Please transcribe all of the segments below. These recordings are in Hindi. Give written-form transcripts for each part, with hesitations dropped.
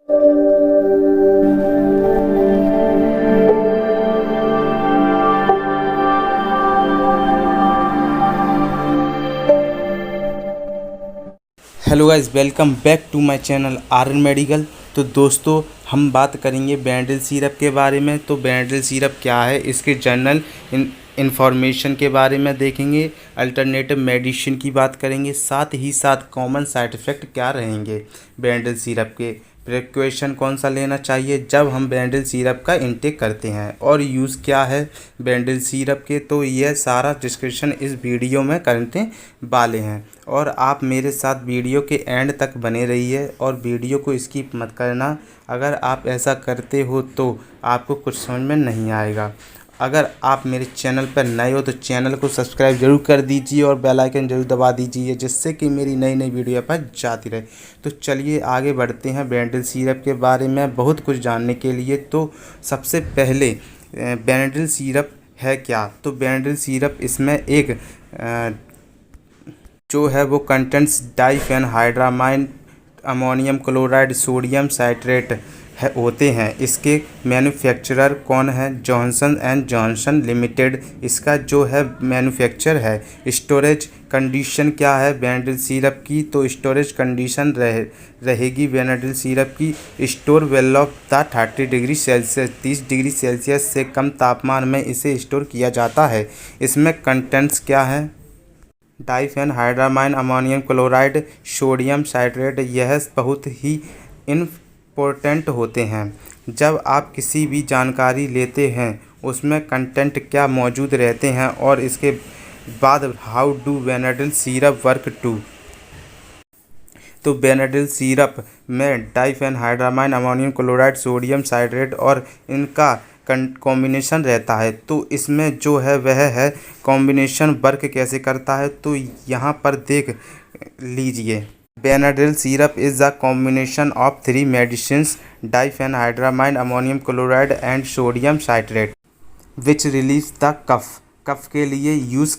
Hello guys, welcome back to my channel Aryan medical. तो दोस्तों, हम बात करेंगे बेनाड्रिल सिरप के बारे में। तो बेनाड्रिल सिरप क्या है, इसके जनरल इन्फॉर्मेशन के बारे में देखेंगे, अल्टरनेटिव मेडिसिन की बात करेंगे, साथ ही साथ कॉमन साइड इफ़ेक्ट क्या रहेंगे बेनाड्रिल सिरप के, प्रिकॉशन कौन सा लेना चाहिए जब हम बेनाड्रिल सिरप का इंटेक करते हैं, और यूज़ क्या है बेनाड्रिल सिरप के। तो यह सारा डिस्क्रिप्शन इस वीडियो में करने वाले हैं, और आप मेरे साथ वीडियो के एंड तक बने रहिए और वीडियो को स्किप मत करना। अगर आप ऐसा करते हो तो आपको कुछ समझ में नहीं आएगा। अगर आप मेरे चैनल पर नए हो तो चैनल को सब्सक्राइब जरूर कर दीजिए और बेल आइकन जरूर दबा दीजिए, जिससे कि मेरी नई नई वीडियो पर जाती रहे। तो चलिए आगे बढ़ते हैं बेनाड्रिल सिरप के बारे में बहुत कुछ जानने के लिए। तो सबसे पहले बेनाड्रिल सिरप है क्या। तो बेनाड्रिल सिरप इसमें एक जो है वो contents डाइफेनहाइड्रामाइन, ammonium chloride, sodium citrate है होते हैं। इसके मैन्युफैक्चरर कौन है, जॉनसन एंड जॉनसन लिमिटेड इसका जो है मैन्युफैक्चर है। स्टोरेज कंडीशन क्या है बेनाड्रिल सिरप की। तो स्टोरेज कंडीशन रहेगी बेनाड्रिल सिरप की, store well of the 30 degree Celsius, 30 degree Celsius से कम तापमान में इसे स्टोर किया जाता है। इसमें कंटेंट्स क्या है, डाइफेनहाइड्रामाइन, अमोनियम क्लोराइड, सोडियम साइट्रेट, यह बहुत ही इम्पोर्टेंट होते हैं। जब आप किसी भी जानकारी लेते हैं उसमें कंटेंट क्या मौजूद रहते हैं, और इसके बाद how do Benadryl syrup work to. तो बेनाड्रिल सिरप में diphenhydramine, ammonium chloride, sodium citrate और इनका कॉम्बिनेशन रहता है। तो इसमें जो है वह है कॉम्बिनेशन वर्क कैसे करता है। तो यहाँ पर देख लीजिए, Benadryl syrup is the combination of 3 medicines, diphenhydramine, ammonium chloride and sodium citrate, which relieve the cough. Cough के लिए यूज़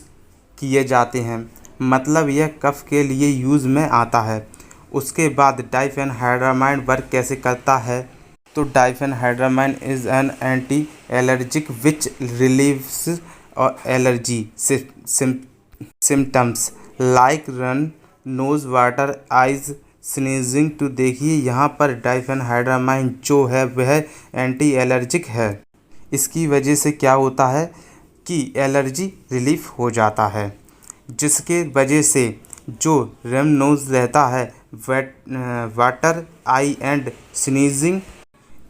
किए जाते हैं, मतलब यह कफ के लिए यूज़ में आता है। उसके बाद डाइफेनहाइड्रामाइन वर्क कैसे करता है। तो diphenhydramine is an anti allergic which relieves allergy symptoms like run nose water, eyes, sneezing. तो देखिए यहाँ पर डाइफेनहाइड्रामाइन जो है वह एंटी एलर्जिक है। इसकी वजह से क्या होता है कि एलर्जी रिलीफ हो जाता है, जिसके वजह से जो रन नोज रहता है, वाटर, आई एंड स्नीजिंग,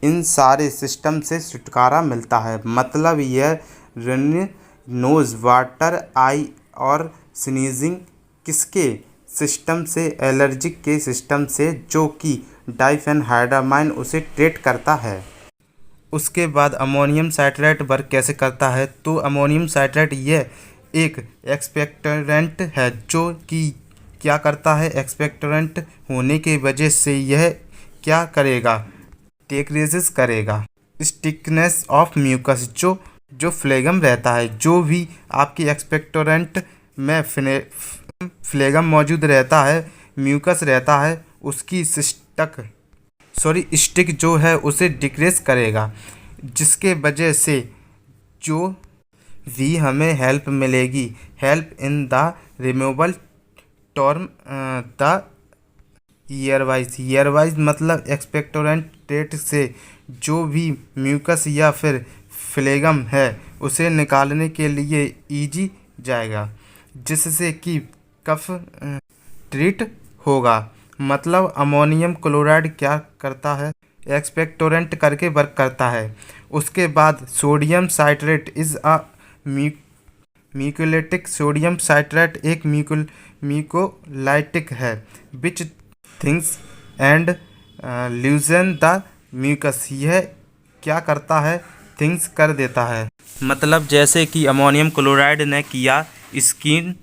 इन सारे सिस्टम से छुटकारा मिलता है। मतलब यह रन नोज, वाटर, आई और स्नीजिंग किसके सिस्टम से, एलर्जिक के सिस्टम से, जो कि डाइफेनहाइड्रामाइन उसे ट्रीट करता है। उसके बाद अमोनियम साइट्रेट वर्क कैसे करता है। तो अमोनियम साइट्रेट यह एक एक्सपेक्टोरेंट है, जो कि क्या करता है, एक्सपेक्टोरेंट होने के वजह से यह क्या करेगा, डिक्रीज करेगा स्टिकनेस ऑफ म्यूकस, जो फ्लेगम रहता है। जो भी आपकी एक्सपेक्टोरेंट में फ्लेगम मौजूद रहता है, म्यूकस रहता है, उसकी स्टिक जो है उसे डिक्रीज करेगा, जिसके वजह से जो भी हमें हेल्प मिलेगी, help in the removal term the year-wise मतलब एक्सपेक्टोरेंट से जो भी म्यूकस या फिर फ्लेगम है उसे निकालने के लिए इजी जाएगा, जिससे कि कफ ट्रीट होगा। मतलब अमोनियम क्लोराइड क्या करता है, एक्सपेक्टोरेंट करके वर्क करता है। उसके बाद sodium citrate is a mucolytic, sodium citrate एक म्यूकोलाइटिक है, which thins and loosen the mucus. यह क्या करता है, थिंग्स कर देता है। मतलब जैसे कि अमोनियम क्लोराइड ने किया, स्किन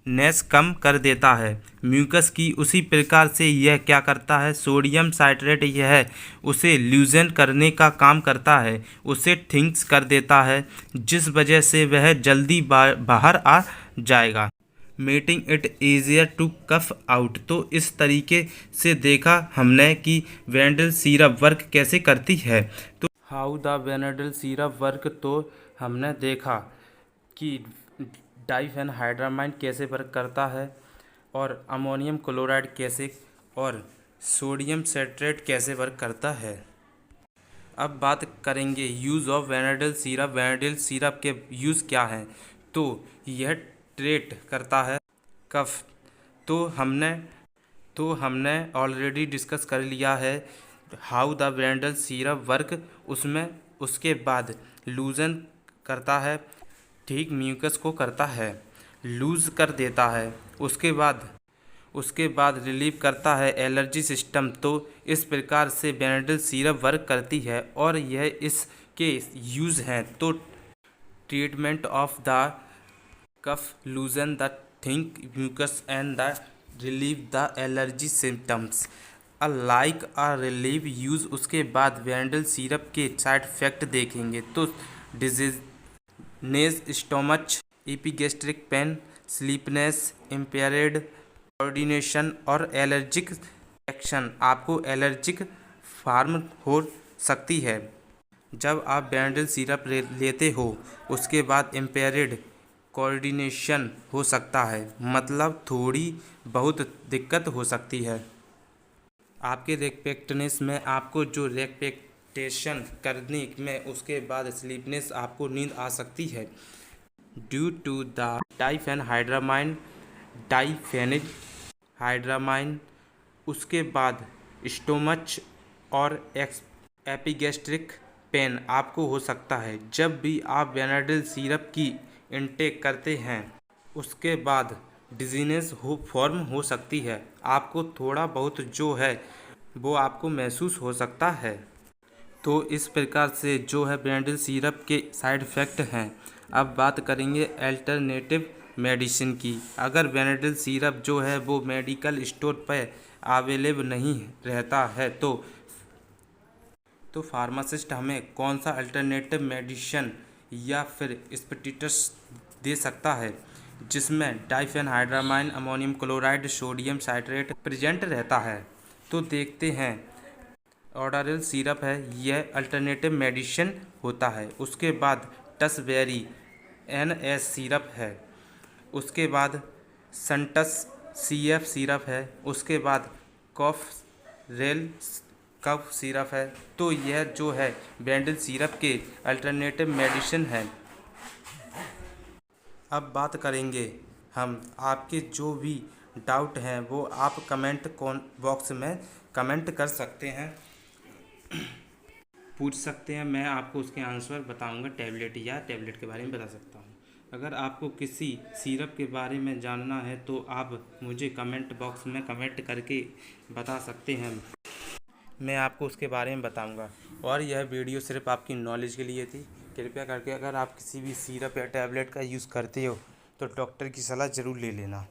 नेस कम कर देता है म्यूकस की, उसी प्रकार से यह क्या करता है, सोडियम साइट्रेट यह उसे ल्यूजन करने का काम करता है, उसे थिंक्स कर देता है, जिस वजह से वह जल्दी बाहर आ जाएगा। Making it easier to cough out. तो इस तरीके से देखा हमने कि वेनेडिल सिरप वर्क कैसे करती है। तो हाउ द वेनेडिल सिरप वर्क, तो हमने देखा कि डाइफेनहाइड्रामाइन कैसे वर्क करता है और अमोनियम क्लोराइड कैसे और सोडियम साइट्रेट कैसे वर्क करता है। अब बात करेंगे यूज़ ऑफ वेनेडिल सिरप। वेनेडिल सिरप के यूज़ क्या हैं? तो यह ट्रीट करता है कफ। तो हमने ऑलरेडी डिस्कस कर लिया है हाउ द वेनेडिल सिरप वर्क। उसके बाद लूजन करता है, ठीक म्यूकस को करता है, लूज कर देता है। उसके बाद रिलीव करता है एलर्जी सिस्टम। तो इस प्रकार से वेनेडिल सिरप वर्क करती है और यह इसके यूज़ हैं। तो treatment of the cough, loosen the thick mucus and the relieve the allergy symptoms like a relieve use. उसके बाद वेनेडिल सिरप के साइड इफेक्ट देखेंगे। तो dizziness, stomach, epigastric pain, sleepiness, impaired coordination और एलर्जिक रिएक्शन। आपको एलर्जिक फार्म हो सकती है जब आप वेनेडिल सिरप लेते हो। उसके बाद इम्पेयर्ड कोऑर्डिनेशन हो सकता है, मतलब थोड़ी बहुत दिक्कत हो सकती है आपके रेस्पिरेटनेस में। आपको जो रेस्पिरेशन करने में, उसके बाद स्लीपनेस, आपको नींद आ सकती है ड्यू टू द डाइफेनहाइड्रामाइन। उसके बाद स्टोमच और एपिगैस्ट्रिक पेन आपको हो सकता है जब भी आप वेनेडिल सिरप की इनटेक करते हैं। उसके बाद डिजीनेस फॉर्म हो सकती है, आपको थोड़ा बहुत जो है वो आपको महसूस हो सकता है। तो इस प्रकार से जो है वेनेडिल सिरप के साइड इफ़ेक्ट हैं। अब बात करेंगे अल्टरनेटिव मेडिसिन की। अगर वेनेडिल सिरप जो है वो मेडिकल स्टोर पर अवेलेबल नहीं रहता है तो फार्मासिस्ट हमें कौन सा अल्टरनेटिव मेडिसिन या फिर स्पेटिट्स दे सकता है जिसमें डाइफेनहाइड्रामाइन, ammonium chloride, sodium citrate present रहता है। तो देखते हैं ऑर्डारिल सिरप है, यह अल्टरनेटिव मेडिसिन होता है। उसके बाद टसबेरी NS सिरप है। उसके बाद संटस CF सिरप है। उसके बाद कॉफरेल कफ सिरप है। तो यह जो है वेनेडिल सिरप के अल्टरनेटिव मेडिसिन है। अब बात करेंगे हम, आपके जो भी डाउट हैं वो आप कमेंट बॉक्स में कमेंट कर सकते हैं, पूछ सकते हैं। मैं आपको उसके आंसर बताऊंगा, टैबलेट के बारे में बता सकता हूँ। अगर आपको किसी सिरप के बारे में जानना है तो आप मुझे कमेंट बॉक्स में कमेंट करके बता सकते हैं, मैं आपको उसके बारे में बताऊंगा। और यह वीडियो सिर्फ आपकी नॉलेज के लिए थी। कृपया करके अगर आप किसी भी सिरप या टैबलेट का यूज़ करते हो तो डॉक्टर की सलाह ज़रूर ले लेना।